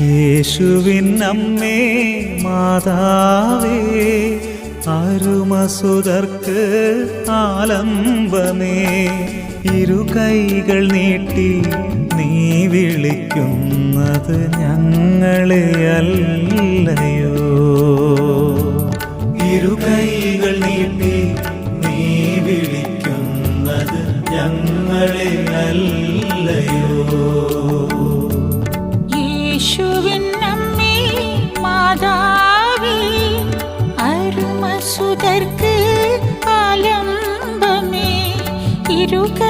യേശുവിൻ അമ്മേ മാതാവേ, അരുമസുതർക്ക് ആലംബമേ, ഇരുകൈകൾ നീട്ടി നീ വിളിക്കുന്നത് ഞങ്ങളെയല്ലയോ? ഇരുകൈകൾ നീട്ടി നീ വിളിക്കുന്നത് ഞങ്ങളെയല്ലയോ? യേശുവിൻ അമ്മേ മാതാവേ, അരുമസുതർക്ക് ആലംബമേ, ഇരുകൈകൾ